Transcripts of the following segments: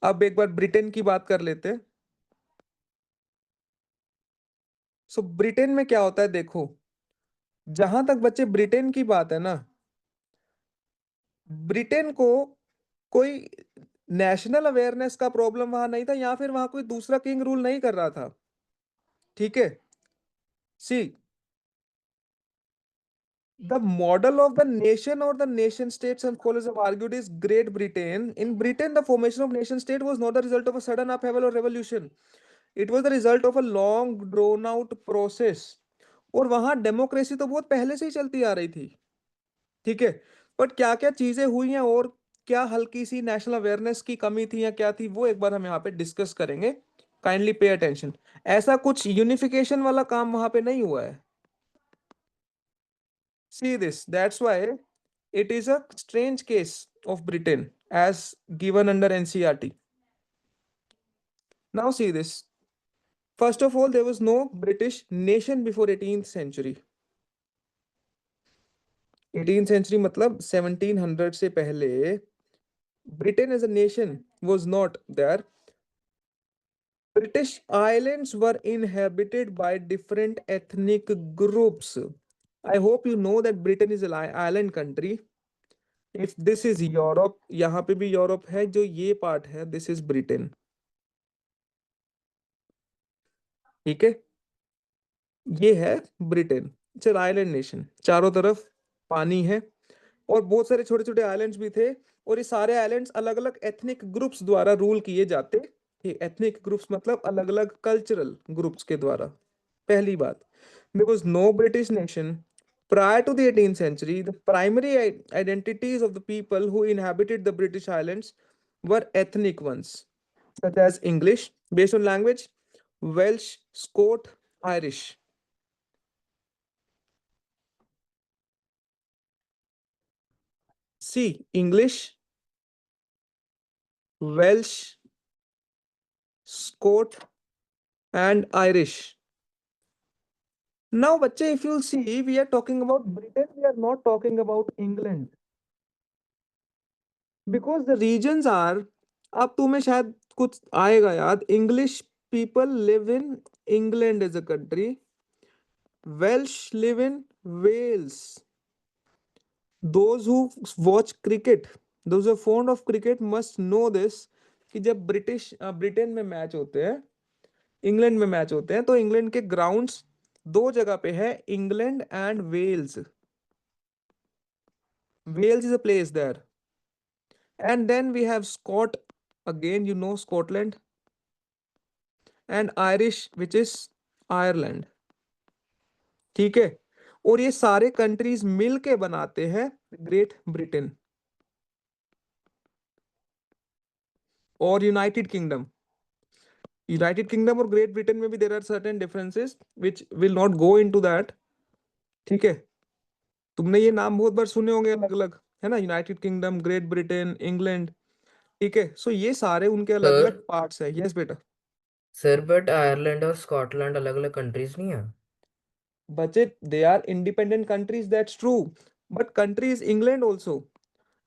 अब एक बार ब्रिटेन की बात कर लेते हैं। सो ब्रिटेन में क्या होता है देखो, जहां तक बच्चे ब्रिटेन की बात है ना, ब्रिटेन को कोई नेशनल अवेयरनेस का प्रॉब्लम वहां नहीं था, या फिर वहां कोई दूसरा किंग रूल नहीं कर रहा था। ठीक है। सी, the model of the nation or the nation states, some scholars have argued, is Great Britain. In Britain, the formation of nation state was not the result of a sudden upheaval or revolution. It was the result of a long drawn out process. और वहां democracy तो बहुत पहले से ही चलती आ रही थी। ठीक है। बट क्या क्या चीजें हुई हैं और क्या हल्की सी नेशनल अवेयरनेस की कमी थी या क्या थी, वो एक बार हम यहाँ पे डिस्कस करेंगे। Kindly pay attention. ऐसा कुछ यूनिफिकेशन वाला काम वहां पे नहीं हुआ है। See this. That's why it is a strange case of Britain as given under NCRT. Now see this. First of all, there was no British nation before 18th century. 18th century मतलब 1700 से पहले Britain as a nation was not there. British islands were inhabited by different ethnic groups. I hope you know that Britain is an island country. If this is Europe, यहाँ पे भी Europe है, जो ये part है this is Britain. ठीक है। ये है Britain. It's an island nation, चारों तरफ पानी है और बहुत सारे छोटे छोटे आइलैंड्स भी थे। और ये सारे आइलैंड्स अलग अलग एथनिक ग्रुप्स द्वारा रूल किए जाते। ये एथनिक ग्रुप्स मतलब अलग अलग कल्चरल ग्रुप्स के द्वारा। पहली बात, there was no British nation prior to the 18th century. The primary identities of the people who inhabited the British Islands were ethnic ones, such as English, based on language, Welsh, Scot, Irish. See, English, Welsh, Scot, and Irish. Now, bache, if you'll see, we are talking about Britain, we are not talking about England. Because the regions are, अब तुम्हें शायद कुछ आएगा याद, English people live in England as a country, Welsh live in Wales, those who watch cricket, those are fond of cricket must know this, कि जब Britain में match होते हैं, इंग्लैंड में मैच होते हैं, तो इंग्लैंड के ग्राउंड्स दो जगह पे है, England and Wales. Wales is a place there. And then we have Scot, again you know Scotland, and Irish which is Ireland. ठीक है। और ये सारे कंट्रीज मिलके बनाते हैं ग्रेट ब्रिटेन और यूनाइटेड किंगडम। यूनाइटेड किंगडम और ग्रेट ब्रिटेन में भी there are certain differences which will not go into that. ठीक है। तुमने ये नाम बहुत बार सुने होंगे अलग अलग, है ना, United kingdom, great Britain, England. ठीक है। सो ये सारे उनके अलग सर अलग पार्ट्स है। यस बेटा। सर बट आयरलैंड और स्कॉटलैंड अलग अलग कंट्रीज नहीं है? बच्चे, they are independent countries, that's true, but country is England also.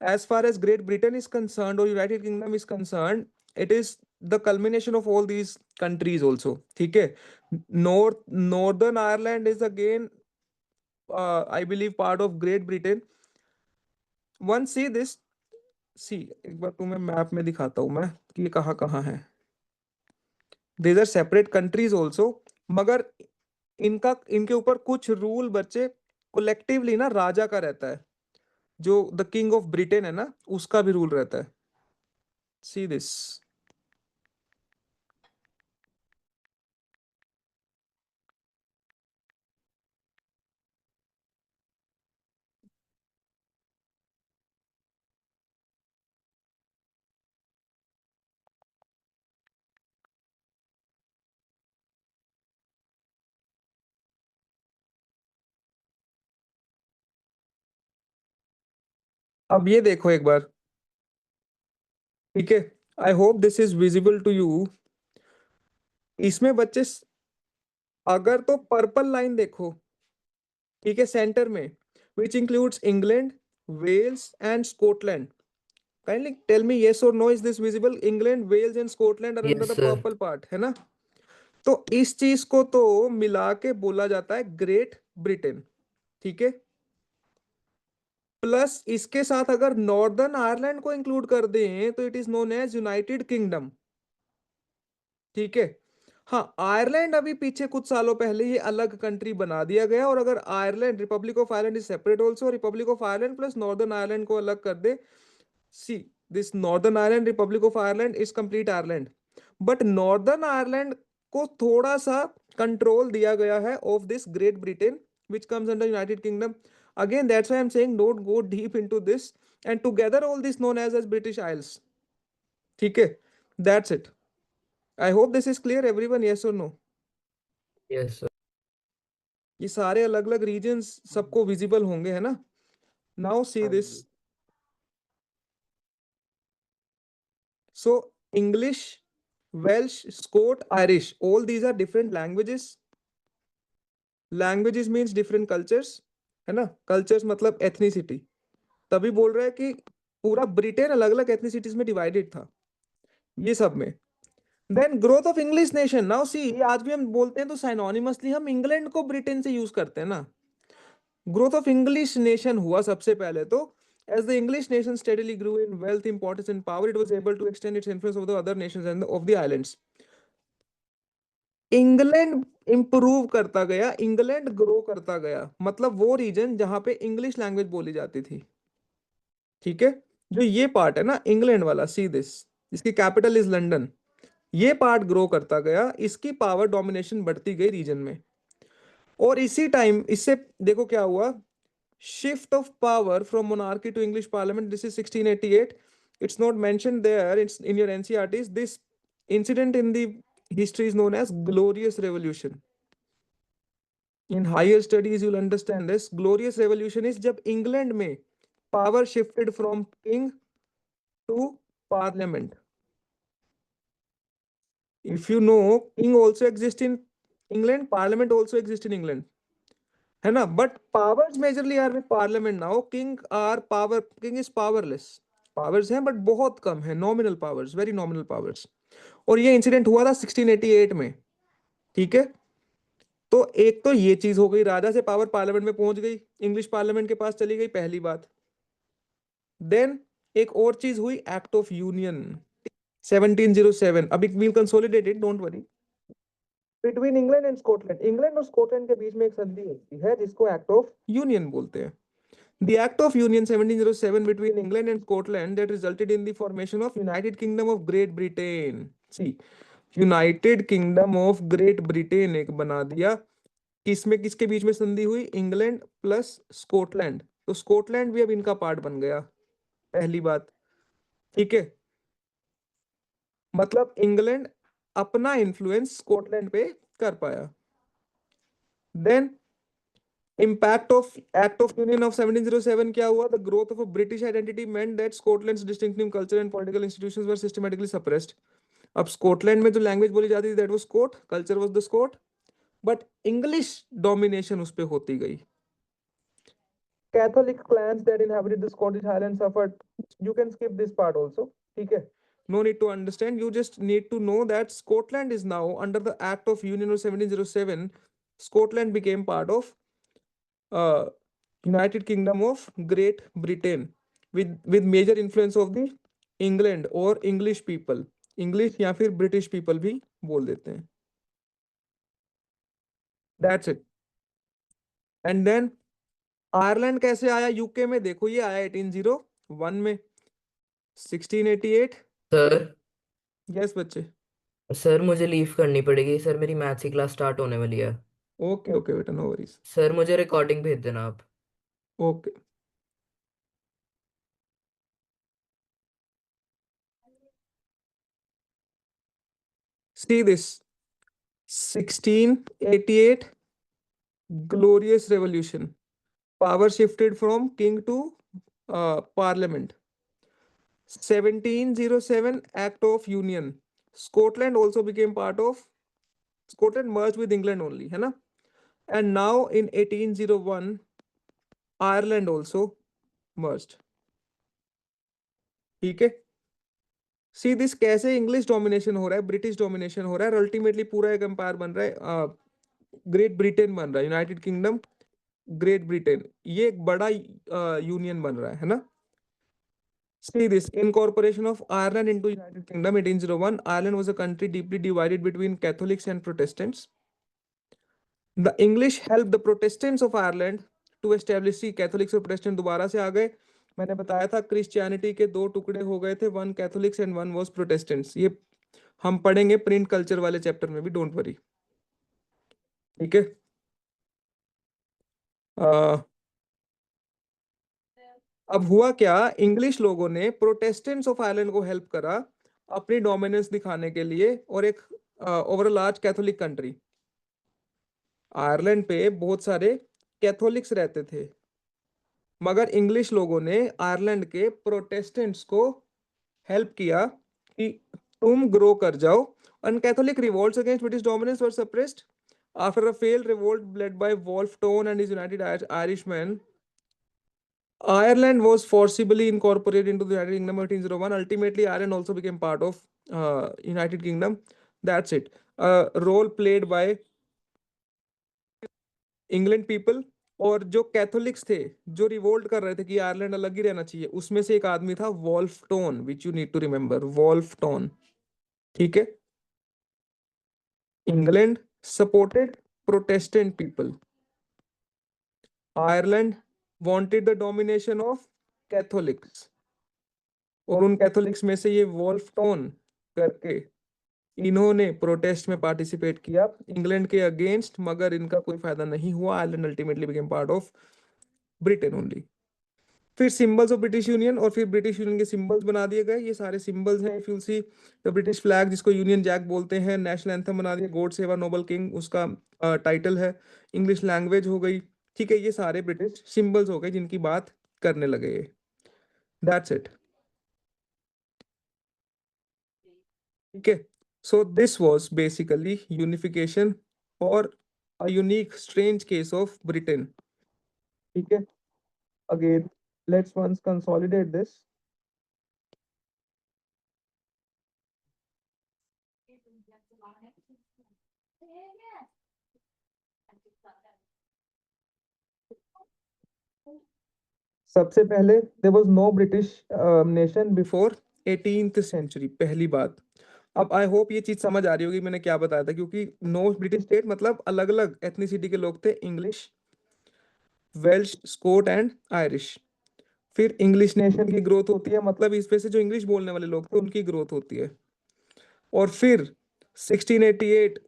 As far as Great Britain is concerned or United Kingdom is concerned, it is the culmination of all these countries also. ठीक है। Northern Ireland is again, I believe, part of Great Britain. Once see this, see, एक बार तुम्हें map में दिखाता हूँ मैं कि ये कहाँ कहाँ है। These are separate countries also, मगर इनका इनके ऊपर कुछ रूल बच्चे कोलेक्टिवली ना राजा का रहता है, जो द किंग ऑफ ब्रिटेन है ना, उसका भी रूल रहता है। See this. अब ये देखो एक बार। ठीक है। I hope this is visible to you. इसमें बच्चे अगर तो पर्पल लाइन देखो, ठीक है, सेंटर में, which includes England, Wales and Scotland. Kindly tell me yes or no, is this visible? England, Wales and Scotland are under Yes the sir. purple part, है ना? तो इस चीज को तो मिला के बोला जाता है ग्रेट ब्रिटेन, ठीक है? प्लस इसके साथ अगर नॉर्दर्न आयरलैंड को इंक्लूड कर दें तो it is known as United Kingdom, ठीक है? हाँ, आयरलैंड अभी पीछे कुछ सालों पहले ये अलग कंट्री बना दिया गया, और अगर Ireland, Republic of Ireland is separate also, Republic of Ireland plus Northern Ireland को अलग कर दे, see this Northern Ireland, Republic of Ireland is complete Ireland, but Northern Ireland को थोड़ा सा कंट्रोल दिया गया है of this Great Britain which comes under United Kingdom. Again, that's why I'm saying don't go deep into this. And together, all this known as British Isles. ठीक है? That's it. I hope this is clear, everyone. Yes or no? Yes sir. ये सारे अलग अलग regions सबको visible होंगे, है ना? Now see this. So English, Welsh, Scot, Irish, all these are different languages. Languages means different cultures, है ना? Cultures मतलब ethnicity. तभी बोल रहे हैं कि पूरा ब्रिटेन अलग अलग एथनिसिटीज में डिवाइडेड था, ये सब में। Then growth of English nation, now see, आज भी हम बोलते हैं तो साइनोनिमसली हम इंग्लैंड को ब्रिटेन से यूज करते हैं ना। ग्रोथ ऑफ इंग्लिश नेशन हुआ सबसे पहले तो as the English nation steadily grew in wealth, importance and power, it was able to extend its influence over the other nations and of the islands. England improve करता गया, England grow करता गया, मतलब वो रीजन जहां पे English language बोली जाती थी, ठीक है? जो ये पार्ट है ना इंग्लैंड वाला, सी दिस, इसकी कैपिटल इज लंदन, ये पार्ट ग्रो करता गया, इसकी पावर डोमिनेशन बढ़ती गई रीजन में। और इसी टाइम इससे देखो क्या हुआ, shift of power from monarchy to English parliament, this is 1688, it's not mentioned there, it's in your NCERTs, this incident in the history is known as Glorious Revolution. In higher studies you will understand this. Glorious Revolution is जब England में power shifted from king to parliament. If you know, king also exists in England, parliament also exists in England, है ना? But powers majorly are with parliament now. King is powerless. Powers हैं but बहुत कम है, nominal powers, very nominal powers. और ये incident हुआ था 1688 में, ठीक है? तो एक तो ये चीज हो गई, राजा से पावर पार्लियामेंट में पहुंच गई, इंग्लिश पार्लियामेंट के पास चली गई, पहली बात। देन एक और चीज हुई, एक्ट ऑफ यूनियन 1707, अभी we'll consolidated, don't worry, between England and Scotland, England और स्कॉटलैंड के बीच में एक संधि होती है जिसको एक्ट ऑफ यूनियन बोलते हैं। The Act of Union 1707 between England and Scotland that resulted in the formation of United Kingdom of Great Britain. See, United Kingdom of Great Britain एक बना दिया, किसमें किसके बीच में संधि हुई, इंग्लैंड प्लस स्कॉटलैंड, तो स्कॉटलैंड भी अब इनका पार्ट बन गया, पहली बात, ठीक है? मतलब इंग्लैंड अपना इन्फ्लुएंस स्कॉटलैंड पे कर पाया। Then Impact of Act of Union of 1707 क्या हुआ? The growth of a British identity meant that Scotland's distinctive culture and political institutions were systematically suppressed. अब स्कॉटलैंड में जो लैंग्वेज बोली जाती थी that was Scot, culture was the Scot, but English domination उस पे होती गई। Catholic clans that inhabited the Scottish Highlands suffered. You can skip this part also, ठीक है? No need to understand. You just need to know that Scotland is now under the Act of Union of 1707. Scotland became part of United Kingdom of Great Britain with major influence of the England और English people, English या फिर British people भी बोल देते हैं। That's it. And then Ireland कैसे आया UK में? देखो ये आया 1801 में, 1688। सर यस बच्चे। सर मुझे लीव करनी पड़ेगी सर, मेरी मैथ्स की क्लास स्टार्ट होने वाली है। ओके ओके बेटा, नो वरीज। सर मुझे रिकॉर्डिंग भेज देना आप। Okay, see this 1688 glorious revolution, power shifted from king to parliament. 1707 Act of Union, Scotland also became part of, Scotland merged with England only, है ना? And now in 1801 Ireland also merged. ठीक है, see this कैसे English domination हो रहा है, British domination हो रहा है, अल्टीमेटली पूरा एक एम्पायर बन रहा है, ग्रेट ब्रिटेन बन रहा है, यूनाइटेड किंगडम, ग्रेट ब्रिटेन, ये एक बड़ा यूनियन बन रहा है ना. See this incorporation of Ireland into United Kingdom 1801. Ireland was a country deeply divided between Catholics and Protestants. The English helped the Protestants of Ireland to establish. Catholics और Protestant दोबारा से आ गए. मैंने बताया था क्रिश्चियनिटी के दो टुकड़े हो गए थे, one Catholics and one was Protestants. ये हम पढ़ेंगे प्रिंट कल्चर वाले चैप्टर में भी, डोंट वरी. ठीक है. अ, अब हुआ क्या, इंग्लिश लोगों ने प्रोटेस्टेंट्स ऑफ आयरलैंड को हेल्प करा अपनी डोमिनेंस दिखाने के लिए, और एक over large Catholic country. Ireland पे बहुत सारे कैथोलिक्स रहते थे, मगर इंग्लिश लोगों ने आयरलैंड के प्रोटेस्टेंट्स को हेल्प किया कि तुम ग्रो कर जाओ. And Catholic revolts against British dominance were suppressed after a failed revolt led by Wolfe Tone and his United Irishmen. Ireland was forcibly incorporated into the United Kingdom in 1801. Ultimately, Ireland also became part of United Kingdom. That's it. Role played by England people. और जो Catholics थे, जो revolt कर रहे थे कि Ireland अलग ही रहना चाहिए, उसमें से एक आदमी था Wolfe Tone, which you need to remember, Wolfe Tone. ठीक है. England supported Protestant people, Ireland wanted the domination of Catholics, और उन कैथोलिक्स में से ये वॉल्फ टोन करके इन्होंने प्रोटेस्ट में पार्टिसिपेट किया इंग्लैंड के अगेंस्ट, मगर इनका कोई फायदा नहीं हुआ. Ireland ultimately became part of Britain only. फिर सिंबल्स ऑफ ब्रिटिश यूनियन, और फिर ब्रिटिश यूनियन के सिंबल्स बना दिए गए. ये सारे सिंबल्स हैं. If you see the British flag, जिसको यूनियन जैक बोलते हैं, नेशनल एंथम बना दिया, God save our noble king उसका टाइटल है, इंग्लिश लैंग्वेज हो गई. ठीक है, ये सारे ब्रिटिश सिंबल्स हो गए जिनकी बात करने लगे. That's it. ठीक है. So this was basically unification और a unique strange case of Britain. ठीक है. Again let's once consolidate this. सबसे पहले there was no British nation before 18th century, पहली बात. अब आई होप ये चीज समझ आ रही होगी मैंने क्या बताया था, क्योंकि नो ब्रिटिश स्टेट मतलब अलग अलग एथनिसिटी के लोग थे, English, Welsh, Scot and Irish. फिर इंग्लिश नेशन की ग्रोथ होती है, मतलब इस पे से जो इंग्लिश बोलने वाले लोग थे उनकी ग्रोथ होती है. और फिर 1688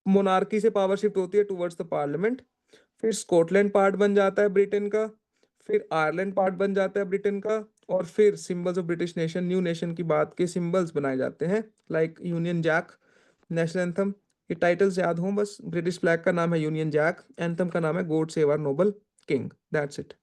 मोनार्की से पावर शिफ्ट होती है टुवर्ड्स द पार्लियामेंट. फिर स्कॉटलैंड पार्ट बन जाता है ब्रिटेन का, फिर आयरलैंड पार्ट बन जाता है ब्रिटेन का, और फिर symbols of British nation, new nation की बात के सिंबल्स बनाए जाते हैं, like Union Jack, national anthem. ये टाइटल्स याद हों बस. ब्रिटिश फ्लैग का नाम है यूनियन जैक, एंथम का नाम है God save our noble king. That's it.